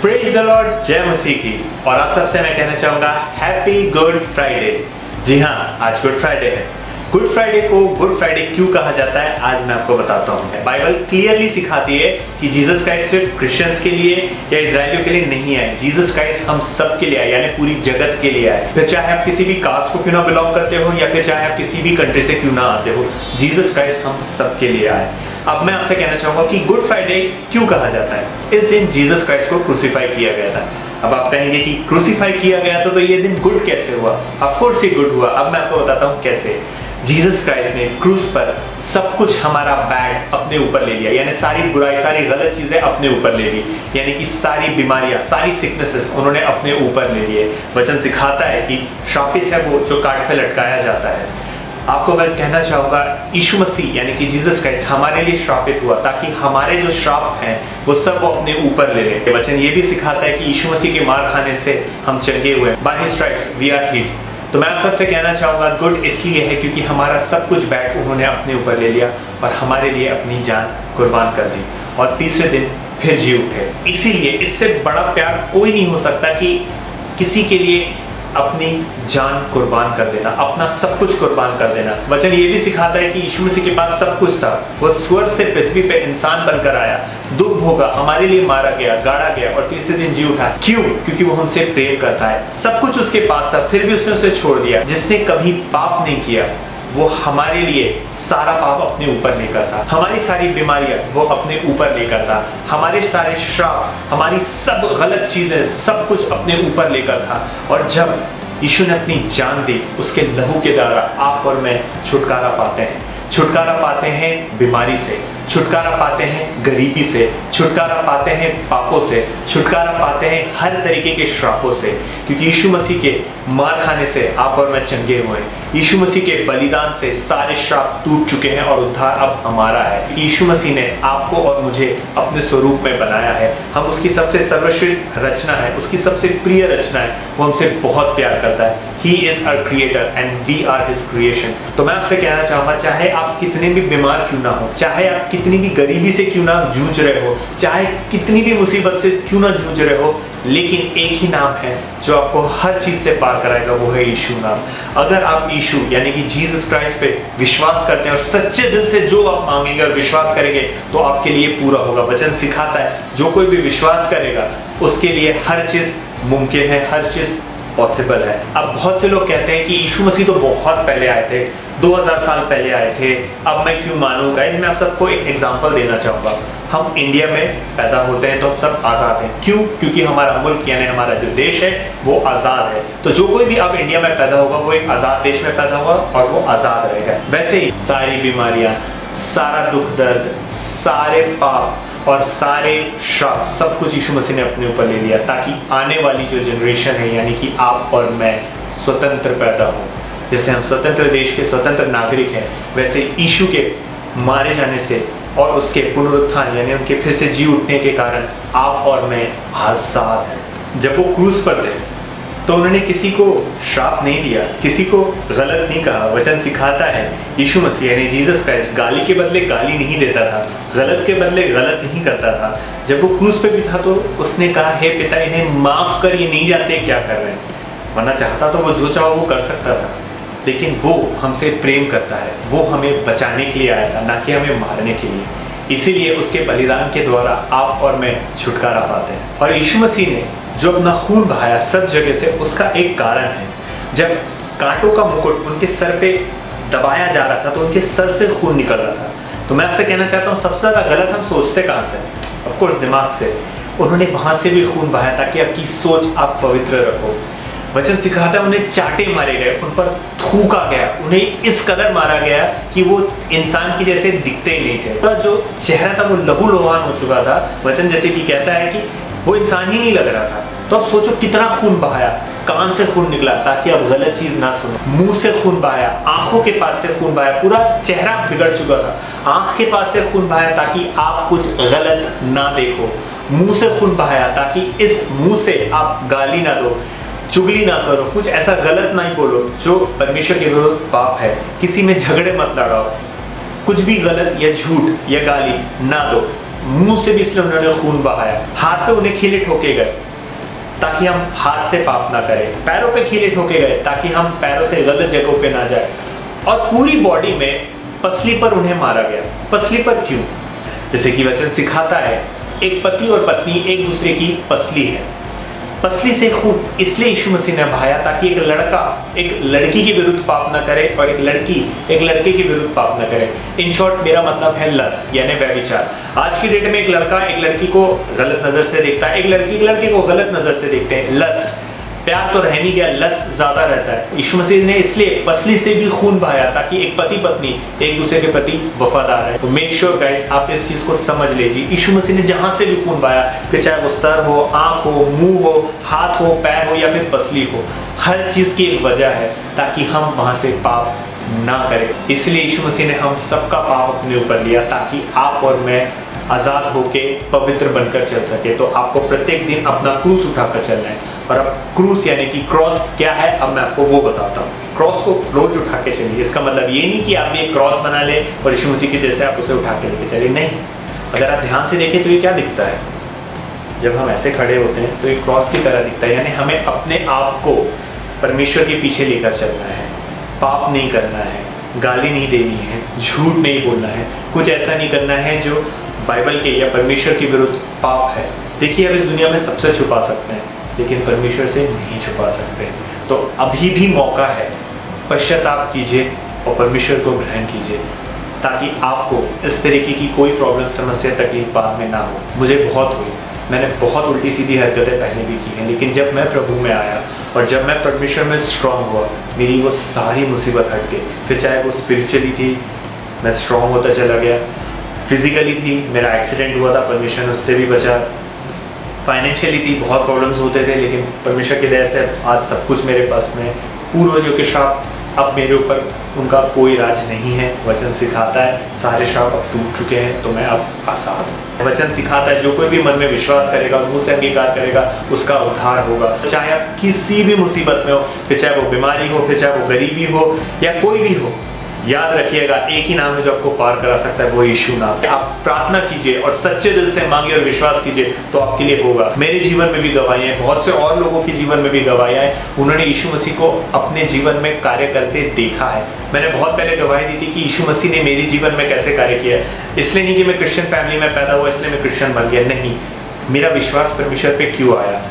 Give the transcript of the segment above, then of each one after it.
Praise the Lord, जय मसीह की। और आप सबसे मैं कहना चाहूंगा हैप्पी गुड फ्राइडे। जी हाँ, आज गुड फ्राइडे है। गुड फ्राइडे को गुड फ्राइडे क्यों कहा जाता है आज मैं आपको बताता हूँ। बाइबल क्लियरली सिखाती है कि जीसस क्राइस्ट सिर्फ क्रिश्चियंस के लिए या इजरायलियों के लिए नहीं आए। जीसस क्राइस्ट हम सब के लिए आए, यानी पूरी जगत के लिए आए। फिर चाहे आप किसी भी कास्ट को क्यों ना बिलोंग करते हो या फिर चाहे आप किसी भी कंट्री से क्यों ना आते हो, जीसस क्राइस्ट हम सब के लिए आए। अब मैं आपसे कहना चाहूंगा कि गुड फ्राइडे क्यों कहा जाता है। इस दिन जीसस क्राइस्ट को क्रूसीफाई किया गया था। अब आप कहेंगे कि क्रूसीफाई किया गया तो ये दिन गुड कैसे हुआ? ऑफ कोर्स ये गुड हुआ। अब मैं आपको बताता हूँ कैसे। जीसस क्राइस्ट ने क्रूस पर सब कुछ हमारा बैड अपने ऊपर ले लिया, यानी सारी बुराई, सारी गलत चीजें अपने ऊपर ले ली, यानी कि सारी बीमारियां, सारी सिकनेसेस उन्होंने अपने ऊपर ले लिए। वचन सिखाता है कि श्रापित है वो जो काट पे लटकाया जाता है। आपको मैं कहना चाहूंगा यीशु मसीह यानी कि जीसस क्राइस्ट हमारे लिए श्रापित हुआ ताकि हमारे जो श्राप हैं वो सब वो अपने ऊपर ले ले। वचन ये भी सिखाता है कि यीशु मसीह के मार खाने से हम चंगे हुए। By his stripes we are healed. तो मैं आप सबसे कहना चाहूंगा गुड इसलिए है क्योंकि हमारा सब कुछ बैड उन्होंने अपने ऊपर ले लिया और हमारे लिए अपनी जान कुर्बान कर दी और तीसरे दिन फिर जी उठे। इसीलिए इससे बड़ा प्यार कोई नहीं हो सकता कि किसी के लिए अपनी जान कुर्बान कर देना, अपना सब कुछ कुर्बान कर देना। वचन ये भी सिखाता है कि यीशु मसीह के पास सब कुछ था। वो स्वर्ग से पृथ्वी पे इंसान बनकर आया, दुख भोगा, हमारे लिए मारा गया, गाड़ा गया और तीसरे दिन जी उठा। क्यों? क्योंकि वो हमसे प्रेम करता है। सब कुछ उसके पास था, फिर भी उसने उसे छोड़ दिया। जिसने कभी पाप नहीं किया वो हमारे लिए सारा पाप अपने ऊपर लेकर था, हमारी सारी बीमारियां वो अपने ऊपर लेकर था, हमारे सारे श्राप, हमारी सब गलत चीजें, सब कुछ अपने ऊपर लेकर था। और जब यीशु ने अपनी जान दी, उसके लहू के द्वारा आप और मैं छुटकारा पाते हैं। छुटकारा पाते हैं बीमारी से, छुटकारा पाते हैं गरीबी से, छुटकारा पाते हैं पापों से, छुटकारा पाते हैं हर तरीके के श्रापों से, क्योंकि यीशु मसीह के मार खाने से आप और मैं चंगे हुए हैं। यीशु मसीह के बलिदान से सारे श्राप टूट चुके हैं और उद्धार अब हमारा है। यीशु मसीह ने आपको और मुझे अपने स्वरूप में बनाया है। हम उसकी सबसे सर्वश्रेष्ठ रचना है, उसकी सबसे प्रिय रचना है। वो हमसे बहुत प्यार करता है। He is our creator and we are his creation। तो मैं आपसे कहना चाहूँगा, चाहे आप कितने भी बीमार क्यों ना हो, चाहे आप कितनी भी गरीबी से क्यों ना जूझ रहे हो, चाहे कितनी भी मुसीबत से क्यों ना जूझ रहे हो, लेकिन एक ही नाम है जो आपको हर चीज से पार कराएगा, वो है यीशु नाम। अगर आप यीशु यानी कि जीसस क्राइस्ट पे विश्वास करते हैं और सच्चे दिल से जो आप मांगेंगे और विश्वास करेंगे तो आपके लिए पूरा होगा। वचन सिखाता है जो कोई भी विश्वास करेगा उसके लिए हर चीज मुमकिन है, हर चीज पॉसिबल है। अब बहुत से लोग कहते हैं कि यीशु मसीह तो बहुत पहले आए थे, 2000 साल पहले आए थे, अब मैं क्यों मानूं? गाइस, मैं आप सबको एक एग्जांपल देना चाहूँगा। हम इंडिया में पैदा होते हैं तो हम सब आज़ाद हैं। क्यों? क्योंकि हमारा मुल्क यानी हमारा जो देश है वो आज़ाद है। तो जो कोई भी अब इंडिया में पैदा होगा वो एक आज़ाद देश में पैदा हुआ और वो आज़ाद रहेगा। वैसे ही सारी बीमारियाँ, सारा दुख दर्द, सारे पाप और सारे श्राप, सब कुछ यीशु मसीह ने अपने ऊपर ले लिया ताकि आने वाली जो जनरेशन है यानी कि आप और मैं स्वतंत्र पैदा हो। जैसे हम स्वतंत्र देश के स्वतंत्र नागरिक हैं, वैसे यीशु के मारे जाने से और उसके पुनरुत्थान यानी उनके फिर से जी उठने के कारण आप और मैं आज़ाद हैं। जब वो क्रूस पर थे तो उन्होंने किसी को श्राप नहीं दिया, किसी को गलत नहीं कहा। वचन सिखाता है यीशु मसीह यानी जीसस क्राइस्ट गाली के बदले गाली नहीं देता था, गलत के बदले गलत नहीं करता था। जब वो क्रूस पे भी था तो उसने कहा, हे पिता इन्हें माफ कर, ये नहीं जानते क्या कर रहे हैं। वरना चाहता तो वो जो चाहो वो कर सकता था, लेकिन वो हमसे प्रेम करता है, वो हमें बचाने के लिए आया था, ना कि हमें मारने के लिए। इसीलिए उसके बलिदान के द्वारा आप और मैं छुटकारा पाते हैं। और यीशु मसीह ने जो अपना खून बहाया सब जगह से, उसका एक कारण है। जब कांटों का मुकुट उनके सर पे दबाया जा रहा था तो उनके सर से खून निकल रहा था। तो मैं आपसे कहना चाहता हूँ, सबसे ज़्यादा गलत हम सोचते कहाँ से? ऑफ कोर्स दिमाग से। उन्होंने वहाँ से भी खून बहाया ताकि आपकी सोच आप पवित्र रखो। वचन सिखाता है उन्हें चाटे मारे गए, उन पर थूका गया, उन्हें इस कदर मारा गया कि वो इंसान की जैसे दिखते ही नहीं थे। तो जो चेहरा था वो लहूलुहान हो चुका था। वचन जैसे कि कहता है कि वो इंसान ही नहीं लग रहा था। तो अब सोचो कितना खून बहाया। कान से खून निकला ताकि अब गलत चीज ना सुनो, मुंह से खून बहाया, आंखों के पास से खून बहाया, पूरा चेहरा बिगड़ चुका था। आंख के पास से खून बहाया ताकि आप कुछ गलत ना देखो, मुंह से खून बहाया ताकि इस मुंह से आप गाली ना दो, चुगली ना करो, कुछ ऐसा गलत ना ही बोलो जो परमेश्वर के विरुद्ध पाप है। किसी में झगड़े मत लड़ाओ, कुछ भी गलत या झूठ या गाली ना दो। मुंह से भी इसलिए उन्होंने खून बहाया, हाथ पे उन्हें कीले ठोके गए ताकि हम हाथ से पाप ना करें, पैरों पे कीले ठोके गए ताकि हम पैरों से गलत जगहों पे ना जाए, और पूरी बॉडी में पसली पर उन्हें मारा गया। पसली पर क्यों? जैसे कि वचन सिखाता है, एक पति और पत्नी एक दूसरे की पसली है। पसली से खून इसलिए यीशु मसीह ने बहाया ताकि एक लड़का एक लड़की के विरुद्ध पाप न करे और एक लड़की एक लड़के के विरुद्ध पाप न करे। इन शॉर्ट मेरा मतलब है लस्ट यानी व्यभिचार। आज की डेट में एक लड़का एक लड़की को गलत नजर से देखता है, एक लड़की एक लड़के को गलत नजर से देखते हैं। लस्ट, प्यार तो रह नहीं गया, लस्ट ज्यादा रहता है। यीशु मसीह ने इसलिए पसली से भी खून बहाया ताकि एक पति पत्नी एक दूसरे के प्रति वफादार है। तो मेक श्योर गाइस आप इस चीज को समझ लीजिए। यीशु मसीह ने जहां से भी खून बहाया, फिर चाहे वो सर हो, आंख हो, मुंह हो, हाथ हो, पैर हो या फिर पसली हो, हर चीज की एक वजह है ताकि हम वहां से पाप ना करें। इसलिए यीशु मसीह ने हम सबका पाप अपने ऊपर लिया ताकि आप और मैं आजाद होके पवित्र बनकर चल सके। तो आपको प्रत्येक दिन अपना क्रूस उठाकर चलना है। और अब क्रूस यानी कि क्रॉस क्या है, अब मैं आपको वो बताता हूँ। क्रॉस को रोज उठा के चलिए। इसका मतलब ये नहीं कि आप भी एक क्रॉस बना ले और यीशु मसीह की जैसे आप उसे उठा के लेके चलिए, नहीं। अगर आप ध्यान से देखें तो ये क्या दिखता है, जब हम ऐसे खड़े होते हैं तो ये क्रॉस की तरह दिखता है। यानी हमें अपने आप को परमेश्वर के पीछे लेकर चलना है, पाप नहीं करना है, गाली नहीं देनी है, झूठ नहीं बोलना है, कुछ ऐसा नहीं करना है जो बाइबल के या परमेश्वर के विरुद्ध पाप है। देखिए अब इस दुनिया में सबसे छुपा सकते हैं लेकिन परमेश्वर से नहीं छुपा सकते। तो अभी भी मौका है, पश्चाताप कीजिए और परमेश्वर को ग्रहण कीजिए ताकि आपको इस तरीके की कोई प्रॉब्लम, समस्या, तकलीफ बाद में ना हो। मुझे बहुत हुई, मैंने बहुत उल्टी सीधी हरकतें पहले भी की हैं, लेकिन जब मैं प्रभु में आया और जब मैं परमेश्वर में स्ट्रांग हुआ, मेरी वो सारी मुसीबत हट गई। फिर चाहे वो स्पिरिचुअली थी, मैं स्ट्रांग होता चला गया, फिजिकली थी, मेरा एक्सीडेंट हुआ था, परमेश्वर ने उससे भी बचा, फाइनेंशियली थी, बहुत प्रॉब्लम्स होते थे, लेकिन परमेश्वर की दया से आज सब कुछ मेरे पास में। पूर्वजों के श्राप अब मेरे ऊपर उनका कोई राज नहीं है। वचन सिखाता है सारे श्राप अब टूट चुके हैं, तो मैं अब आजाद हूँ। वचन सिखाता है जो कोई भी मन में विश्वास करेगा, मुंह से अंगीकार करेगा, उसका उद्धार होगा। चाहे आप किसी भी मुसीबत में हो, फिर चाहे वो बीमारी हो, फिर चाहे वो गरीबी हो या कोई भी हो, याद रखिएगा एक ही नाम है जो आपको पार करा सकता है, वो यीशु नाम। आप प्रार्थना कीजिए और सच्चे दिल से मांगिए और विश्वास कीजिए तो आपके लिए होगा। मेरे जीवन में भी गवाहियां हैं, बहुत से और लोगों के जीवन में भी गवाहियां हैं। उन्होंने यीशु मसीह को अपने जीवन में कार्य करते देखा है। मैंने बहुत पहले गवाही दी थी कि यीशु मसीह ने मेरे जीवन में कैसे कार्य किया है। इसलिए नहीं कि मैं क्रिश्चियन फैमिली में पैदा हुआ इसलिए मैं क्रिश्चियन बन गया, नहीं। मेरा विश्वास परमेश्वर पे क्यों आया,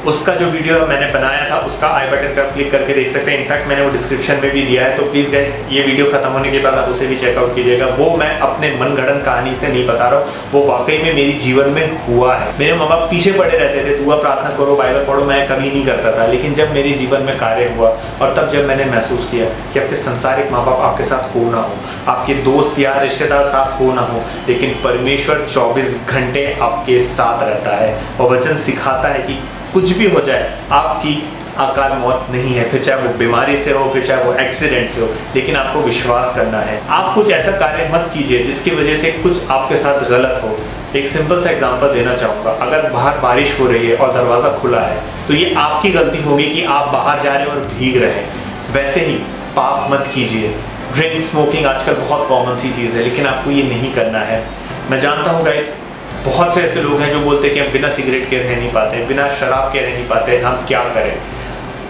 उसका जो वीडियो मैंने बनाया था उसका आई बटन पर क्लिक करके देख सकते हैं। इनफैक्ट मैंने वो डिस्क्रिप्शन में भी दिया है, तो प्लीज़ गाइस ये वीडियो खत्म होने के बाद आप उसे भी चेकआउट कीजिएगा। वो मैं अपने मनगढ़ंत कहानी से नहीं बता रहा हूँ, वो वाकई में मेरी जीवन में हुआ है। मेरे माँ बाप पीछे पड़े रहते थे, दुआ प्रार्थना करो, बाइबल पढ़ो, मैं कभी नहीं करता था। लेकिन जब मेरे जीवन में कार्य हुआ और तब जब मैंने महसूस किया कि आपके संसारिक माँ बाप आपके साथ हो ना हो, आपके दोस्त यार रिश्तेदार साथ हो ना हो, लेकिन परमेश्वर 24 घंटे आपके साथ रहता है। और वचन सिखाता है कि कुछ भी हो जाए आपकी अकाल मौत नहीं है, फिर चाहे वो बीमारी से हो, फिर चाहे वो एक्सीडेंट से हो, लेकिन आपको विश्वास करना है। आप कुछ ऐसा कार्य मत कीजिए जिसकी वजह से कुछ आपके साथ गलत हो। एक सिंपल सा एग्जांपल देना चाहूँगा, अगर बाहर बारिश हो रही है और दरवाज़ा खुला है तो ये आपकी गलती होगी कि आप बाहर जा रहे हैं और भीग रहे हैं। वैसे ही पाप मत कीजिए। ड्रिंक, स्मोकिंग आजकल बहुत कॉमन सी चीज़ है, लेकिन आपको ये नहीं करना है। मैं जानता हूँ गाइस बहुत से ऐसे लोग हैं जो बोलते हैं कि हम बिना सिगरेट के रह नहीं पाते, बिना शराब के रह नहीं पाते, हम क्या करें।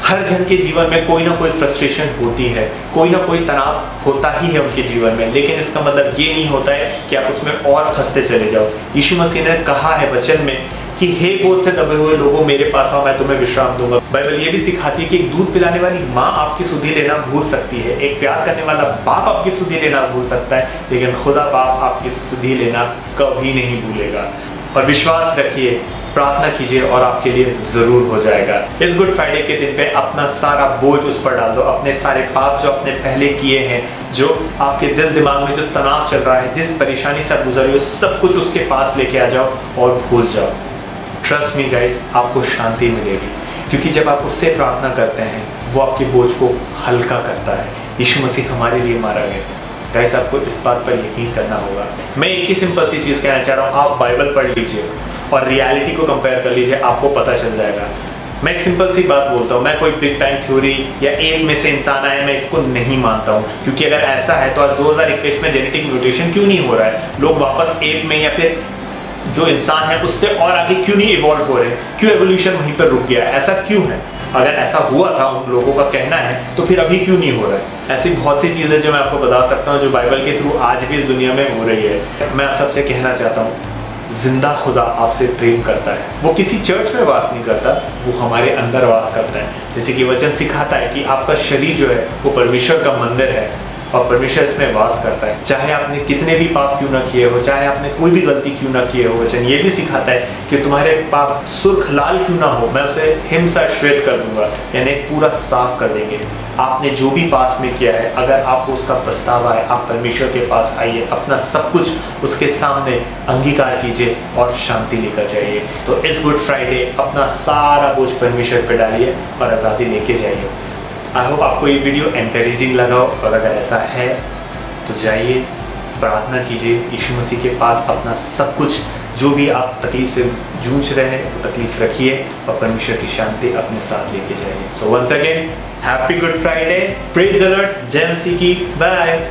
हर जन के जीवन में कोई ना कोई फ्रस्ट्रेशन होती है, कोई ना कोई तनाव होता ही है उनके जीवन में, लेकिन इसका मतलब ये नहीं होता है कि आप उसमें और फंसते चले जाओ। यीशु मसीह ने कहा है वचन में कि हे बोझ से दबे हुए लोगों मेरे पास आओ, मैं तुम्हें विश्राम दूंगा। बाइबल ये भी सिखाती है कि एक दूध पिलाने वाली माँ आपकी सुधि लेना भूल सकती है, एक प्यार करने वाला बाप आपकी सुधि लेना भूल सकता है, लेकिन खुदा बाप आपकी सुधि लेना कभी नहीं भूलेगा। और विश्वास रखिए, प्रार्थना कीजिए और आपके लिए जरूर हो जाएगा। इस गुड फ्राइडे के दिन पे अपना सारा बोझ उस पर डाल दो, अपने सारे पाप जो आपने पहले किए हैं, जो आपके दिल दिमाग में जो तनाव चल रहा है, जिस परेशानी से आप गुजर रहे हो, सब कुछ उसके पास लेके आ जाओ और भूल जाओ। ट्रस्ट मी गाइस, आपको शांति मिलेगी, क्योंकि जब आप उससे प्रार्थना करते हैं वो आपके बोझ को हल्का करता है। यीशु मसीह हमारे लिए मारा गया। गाइस आपको इस बात पर यकीन करना होगा। मैं एक ही सिंपल सी चीज़ कहना चाह रहा हूँ, आप बाइबल पढ़ लीजिए और रियलिटी को कंपेयर कर लीजिए, आपको पता चल जाएगा। मैं एक सिंपल सी बात बोलता हूँ, मैं कोई बिग बैंग थ्योरी या एप में से इंसान आया, मैं इसको नहीं मानता हूँ, क्योंकि अगर ऐसा है तो आज 2021 में जेनेटिक म्यूटेशन क्यों नहीं हो रहा है? लोग वापस एप में या फिर जो इंसान है उससे और आगे क्यों नहीं इवॉल्व हो रहे, क्यों एवोल्यूशन वहीं पर रुक गया, ऐसा क्यों है? अगर ऐसा हुआ था, उन लोगों का कहना है, तो फिर अभी क्यों नहीं हो रहा है? ऐसी बहुत सी चीज़ें जो मैं आपको बता सकता हूँ जो बाइबल के थ्रू आज भी इस दुनिया में हो रही है। मैं आप सबसे कहना चाहता हूँ, जिंदा खुदा आपसे प्रेम करता है। वो किसी चर्च में वास नहीं करता, वो हमारे अंदर वास करता है। जैसे कि वचन सिखाता है कि आपका शरीर जो है वो परमेश्वर का मंदिर है और परमेश्वर इसमें वास करता है। चाहे आपने कितने भी पाप क्यों ना किए हो, चाहे आपने कोई भी गलती क्यों ना किए हो, वचन ये भी सिखाता है कि तुम्हारे पाप सुर्ख लाल क्यों ना हो, मैं उसे हिमसा श्वेत कर दूंगा, यानी पूरा साफ कर देंगे। आपने जो भी पास में किया है, अगर आपको उसका पछतावा है, आप परमेश्वर के पास आइए, अपना सब कुछ उसके सामने अंगीकार कीजिए और शांति लेकर जाइए। तो इस गुड फ्राइडे अपना सारा बोझ परमेश्वर पे डालिए और आज़ादी लेके जाइए। आई होप आपको ये वीडियो एनकरेजिंग लगा हो, और अगर ऐसा है तो जाइए, प्रार्थना कीजिए यीशु मसीह के पास, अपना सब कुछ जो भी आप तकलीफ से जूझ रहे हैं वो तकलीफ रखिए और परमेश्वर की शांति अपने साथ लेके जाइए। So once again happy good Friday, praise the Lord, जय मसीह की, बाय।